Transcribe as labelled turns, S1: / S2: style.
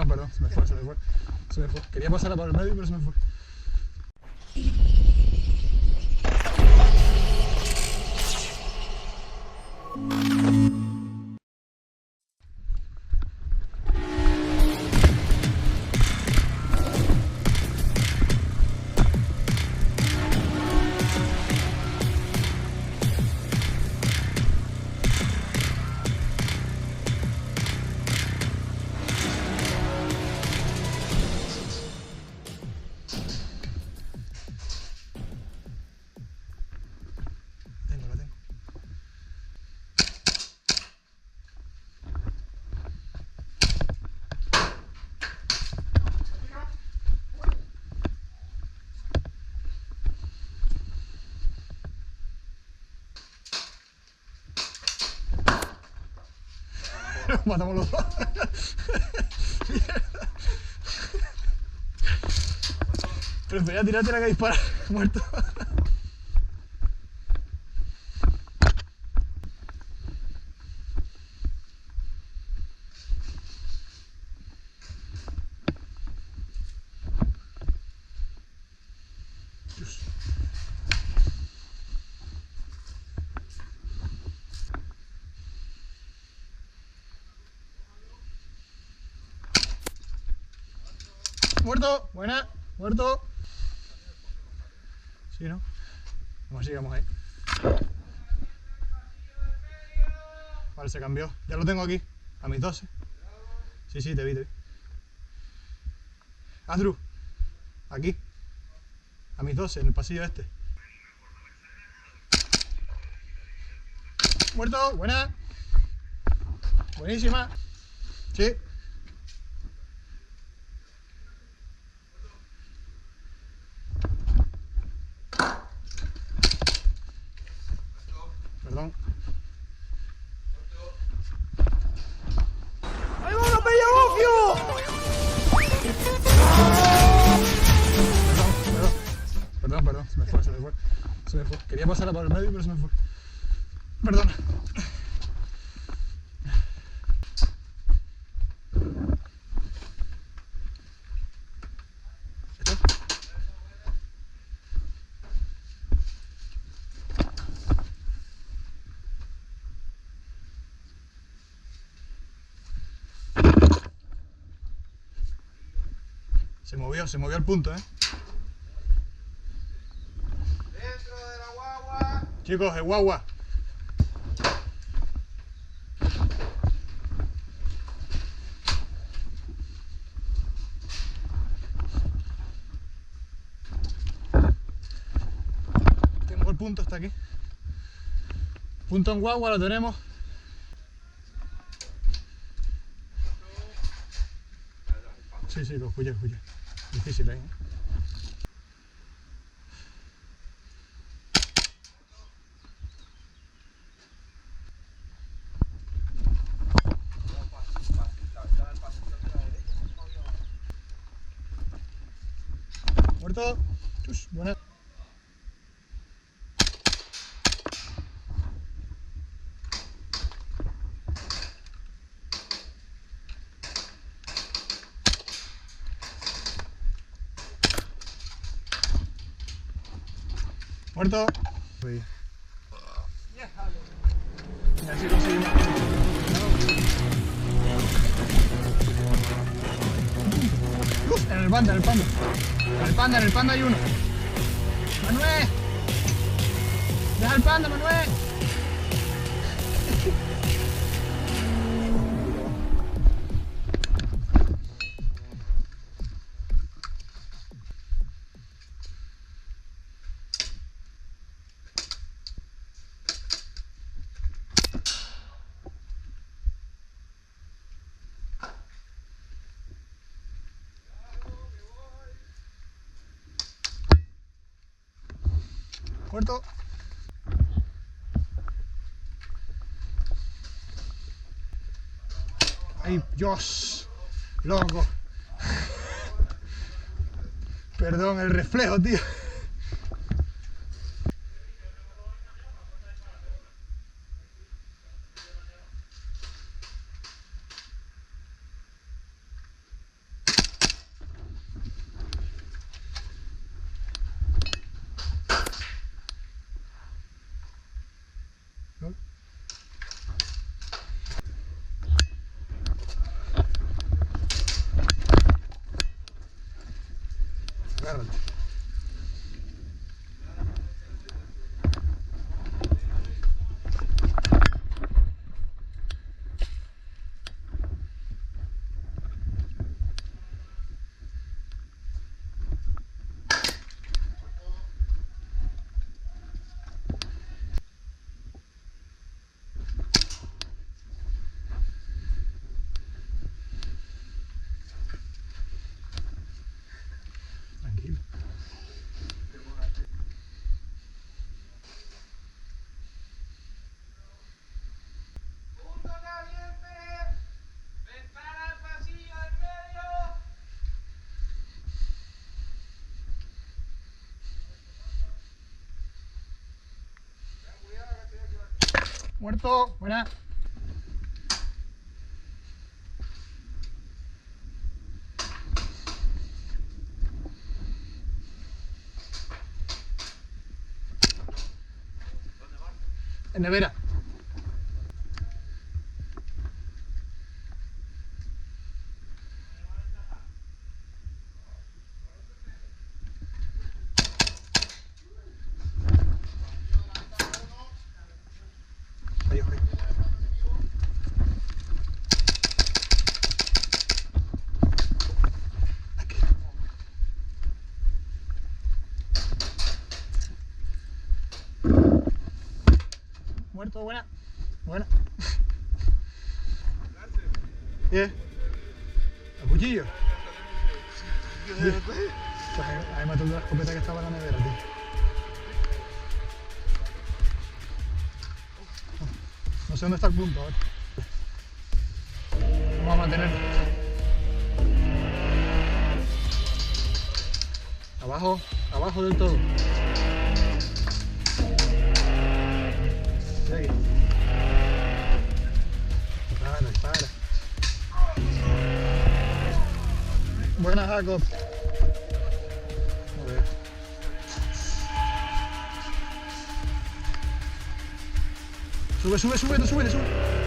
S1: Perdón, se me fue. Quería pasarla por el medio, pero se me fue. La tengo. Matamos los dos. Prefería tirarte la que dispara. Muerto. Dios. Muerto, buena, muerto. Sí, ¿no? Vamos a sigamos ahí. Vale, se cambió. Ya lo tengo aquí, a mis 12. Sí, te vi. Andrew, aquí, a mis 12, en el pasillo este. Muerto, buena. Buenísima. Sí. Perdón. ¡Ahí va una bella bofio! Perdón, se me fue. Quería pasarla por el medio, pero se me fue. Perdón. Se movió el punto, ¿eh?
S2: Dentro de la guagua.
S1: Chicos, el guagua. Tenemos el punto, está aquí. Punto en guagua, lo tenemos. Sí, lo escuché. Difícil ahí, ¿eh? Muerto. Chus, buena. Muerto. Y así conseguimos. En el panda. En el panda hay uno. Manuel. Deja el panda, Manuel. Muerto. Ay, Dios, loco. Perdón, el reflejo, tío. Muerto. Buena. En nevera. Ahí, ahí. Aquí. Muerto, buena. Buena. ¿Qué? ¿A cuchillo? Pues ahí mató la escopeta que estaba en la nevera, tío. No sé dónde está el punto ahora. Vamos a mantenerlo. Abajo, abajo del todo. Aquí. Dispara. Buena, Jacob. A ver. Sube.